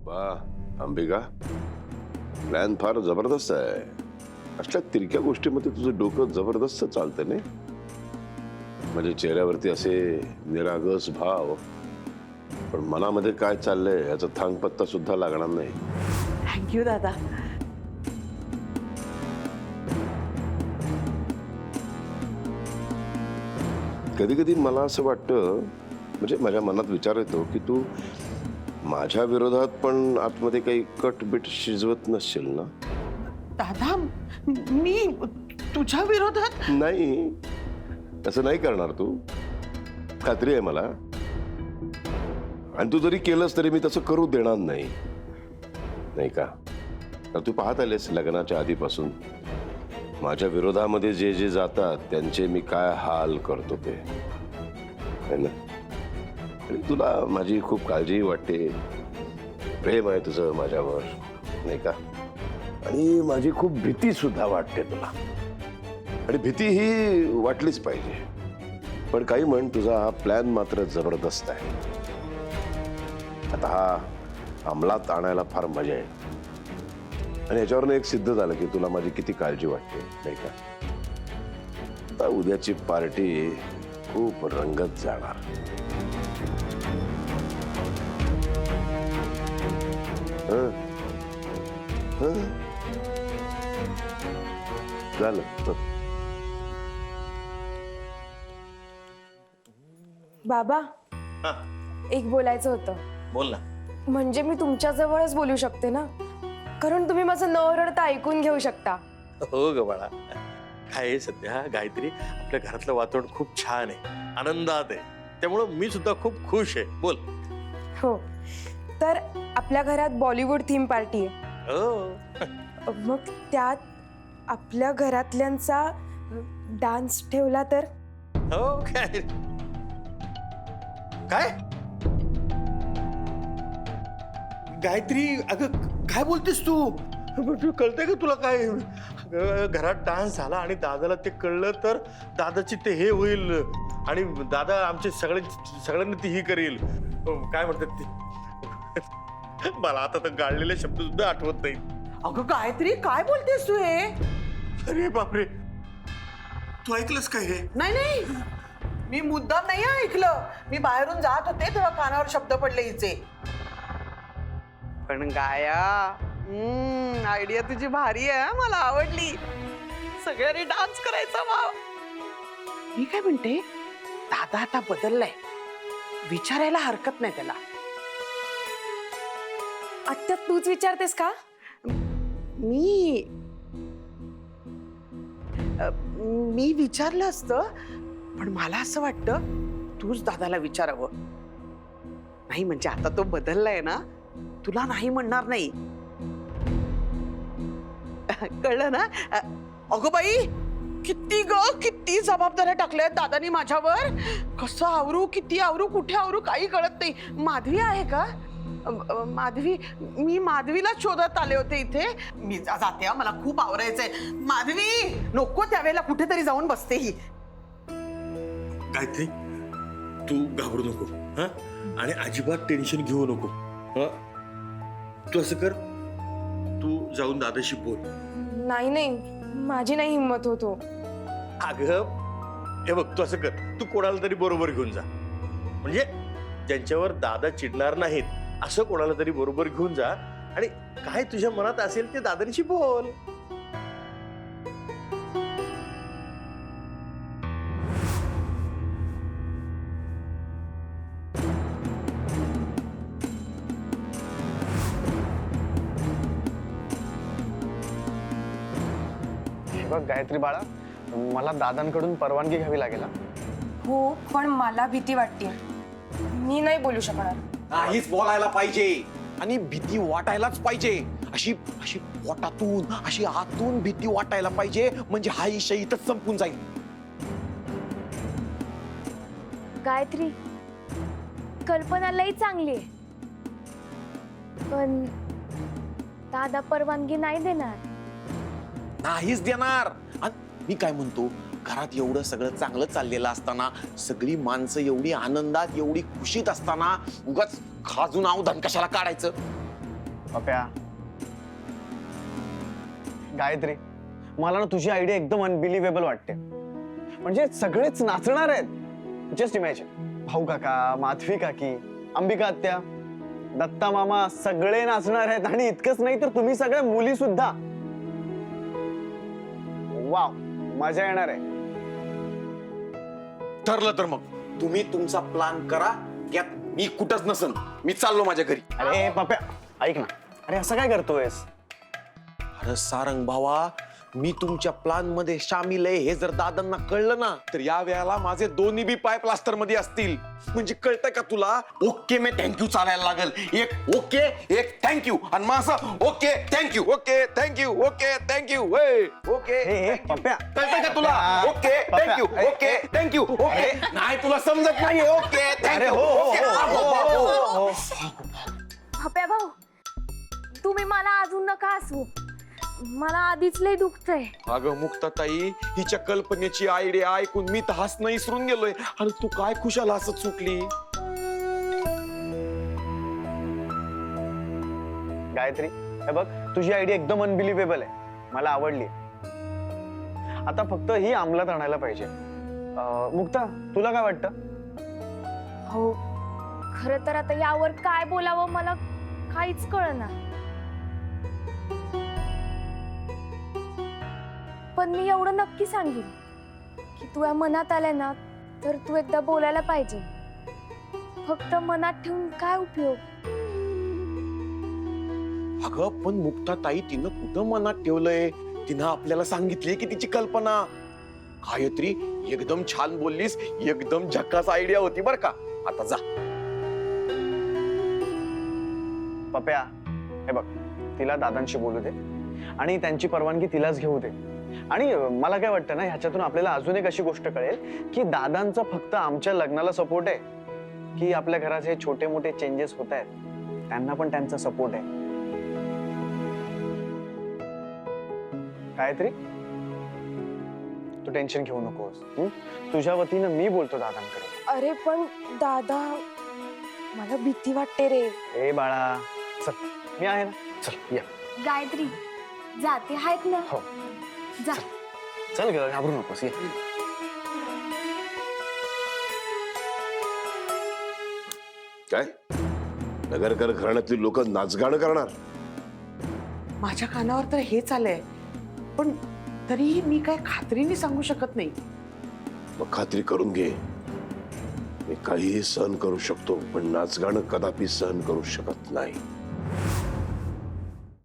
वाह अंबिका, प्लॅन फार जबरदस्त आहे. अशा तिरक्या गोष्टीमध्ये तुझं डोकं जबरदस्त चालतं नाही. म्हणजे चेहऱ्यावरती असे निरागस भाव, पण मनामध्ये काय चाललंय याचा थांगपत्ता सुद्धा लागणार नाही. थँक्यू दादा. कधी कधी मला असं वाटतं, म्हणजे माझ्या मनात विचार येतो की तू माझ्या विरोधात पण आतमध्ये काही कटबीट शिजवत नसशील ना. दादा मी तुझ्या विरोधात नाही, असं नाही करणार तू, खात्री आहे मला. आणि तू जरी केलंस तरी मी तसं करू देणार नाही, नाही का. तर तू पाहत आलेस लग्नाच्या आधीपासून माझ्या विरोधामध्ये जे जे जातात त्यांचे मी काय हाल करतो ते, है ना. आणि तुला माझी खूप काळजी वाटते, प्रेम आहे तुझं माझ्यावर, नाही का. आणि माझी खूप भीती सुद्धा वाटते तुला, आणि भीती ही वाटलीच पाहिजे. पण काही म्हण, तुझा हा प्लॅन मात्र जबरदस्त आहे. आता हा अंमलात आणायला फार मजा आहे. आणि याच्यावरून एक सिद्ध झालं की तुला माझी किती काळजी वाटते, नाही का. आता उद्याची पार्टी खूप रंगत जाणार. हं? हं? झालं. बाबा, एक बोलायचं होतं. बोल ना. म्हणजे मी तुमच्या जवळच बोलू शकते ना, कारण तुम्ही माझं न रडता ऐकून घेऊ शकता. हो ग बाळा, काय आहे सध्या गायत्री, आपल्या घरातलं वातावरण खूप छान आहे, आनंदात आहे, त्यामुळं मी सुद्धा खूप खुश आहे. बोल. हो, तर आपल्या घरात बॉलिवूड थीम पार्टी आहे. हो. मग त्यात आपल्या घरातल्यांचा डान्स ठेवला तर? हो काय काय गायत्री, अगं काय बोलतेस तू. कळतंय का तुला काय. अगं, घरात डान्स झाला आणि दादाला ते कळलं तर दादाची ते हे होईल, आणि दादा आमचे सगळ्यांनी ती ही करील, काय म्हणतात ते. मला आता तर गाळलेले शब्द सुद्धा आठवत नाही. अगं गायत्री काय बोलतेस तू हे. अरे बापरे, तू ऐकलंस काय हे. नाही नाही, मी मुद्दाम नाही ऐकलं. मी बाहेरून जात होते तेव्हा कानावर शब्द पडले हिचे. पण गाया, आयडिया तुझी भारी आहे, मला आवडली. सगळ्यांनी डान्स करायचा. वाव. मी काय म्हणते, दादा आता बदललाय, विचारायला हरकत नाही त्याला. आत्या तूच विचारतेस का? मी विचारलं असतं, पण मला असं वाटतं तूच दादाला विचारावं. नाही म्हणजे आता तो बदललाय ना, तुला नाही म्हणणार नाही. कळलं ना. अगो बाई, किती जबाबदाऱ्या टाकल्यात दादानी माझ्यावर. कसं आवरू, किती आवरू, कुठे आवरू, काही कळत नाही. माधवी आहे का? माधवी, मी माधवीला शोधत आले होते इथे. मी जाते, मला खूप आवरायचंय. माधवी नको, त्यावेळेला कुठेतरी जाऊन बसते ही. गायत्री, तू घाबरू नको, हा, आणि अजिबात टेन्शन घेऊ नको. हा, तू असं कर, तू जाऊन दादाशी बोल. नाही नाही, माझी नाही हिंमत होतो. अगं हे बघ, तू असं कर, तू कोणाला तरी बरोबर घेऊन जा. म्हणजे ज्यांच्यावर दादा चिडणार नाहीत असं कोणाला तरी बरोबर घेऊन जा, आणि काय तुझ्या मनात असेल ते दादांशी बोल. बघ गायत्री बाळा, मला दादांकडून परवानगी घ्यावी लागेल. हो, पण मला भीती वाटते, मी नाही बोलू शकणार. नाहीच बोलायला पाहिजे, आणि भीती वाटायलाच पाहिजे. अशी अशी पोटातून, अशी आतून भीती वाटायला पाहिजे, म्हणजे हा विषय इथंच संपून जाईल. गायत्री, कल्पना लई चांगली आहे, पण दादा परवानगी नाही देणार. नाहीच देणार. आणि मी काय म्हणतो, घरात एवढं सगळं चांगलं चाललेलं असताना, सगळी माणसं एवढी आनंदात, एवढी खुशीत असताना, उगाच खाजून अवधान कशाला काढायचं. पप्या गायत्री, मला ना तुझी आयडिया एकदम अनबिलिव्हेबल वाटते. म्हणजे सगळेच नाचणार आहेत. जस्ट इमॅजिन, भाऊ काका, माधवी काकी, अंबिका आत्या, दत्ता मामा सगळे नाचणार आहेत. आणि इतकंच नाही तर तुम्ही सगळ्या मुली सुद्धा. वाव, मजा येणार आहे. ठरलं तर मग तुम्ही तुमचा प्लॅन करा. यात मी कुठंच नसन. मी चाललो माझ्या घरी. अरे पप्या, ऐक ना. अरे असं काय करतोयस? अरे सारंग भावा, मी तुमच्या प्लॅन मध्ये सामील आहे हे जर दादांना कळलं ना तर या वेळेला माझे दोन्ही बी पाय प्लास्टर मध्ये असतील. म्हणजे कळतंय का तुला? ओके मी थँक्यू चालायला लागल. एक ओके, एक थँक्यू, आणि माझं okay thank you, okay thank you, okay thank you, okay. हे पप्या, कळतंय का तुला? ओके पप्या, थँक्यू, ओके थँक्यू, ओके. नाही तुला समजत नाही. ओके अरे थँक्यू, हो, ओके. हो. पप्या भाऊ, तुम्ही मला अजून नका हसवू. मला आधीच लय दुखतंय. अगं मुक्ताताई, हिच्या कल्पनेची आयडिया ऐकून मी तर हसणं विसरून गेलोय. आणि तू काय खुशाल हसत सुटली? गायत्री, हे बघ, तुझी आयडिया एकदम अनबिलिव्हेबल आहे. मला आवडली. आता फक्त ही अंमलात आणायला पाहिजे. मुक्ता, तुला काय वाटतं? हो, खरं तर आता यावर काय बोलावं मला काहीच कळना. पण मी एवढं नक्की सांगेन की तुझ्या मनात आलंय ना तर तू एकदा बोलायला पाहिजे. फक्त मनात ठेवून काय उपयोग? अगं पण मुक्ताताई तिनं कुठं मनात ठेवलंय? तिनं आपल्याला सांगितले की तिची कल्पना. गायत्री, एकदम छान बोललीस. एकदम झकास आयडिया होती बर का. आता जा. पप्या, हे बघ, तिला दादांशी बोलू दे आणि त्यांची परवानगी तिलाच घेऊ दे. आणि मला काय वाटतं ना, ह्याच्यातून आपल्याला अजून एक अशी गोष्ट कळेल की दादांचा फक्त आमच्या लग्नाला सपोर्ट आहे की आपल्या घरात हे छोटे मोठे चेंजेस होत आहेत त्यांना पण त्यांचा सपोर्ट आहे. गायत्री, तू टेन्शन घेऊ नकोस. तुझ्या वतीनं मी बोलतो दादांकडे. अरे पण दादा, मला भीती वाटते रे. ए बाळा, चल, मी आहे ना. चल या. गायत्री, जाते आहेत ना? हो, जा. चल ग, घाबरू नकोस. ये. काय नगरकर घराण्यातली लोक नाचगाणं करणार? माझ्या कानावर तर हेच आलंय. पण तरीही मी काय खात्रीने सांगू शकत नाही. मग खात्री करून घे. मी काहीही सहन करू शकतो पण नाचगाणं कदापि सहन करू शकत नाही.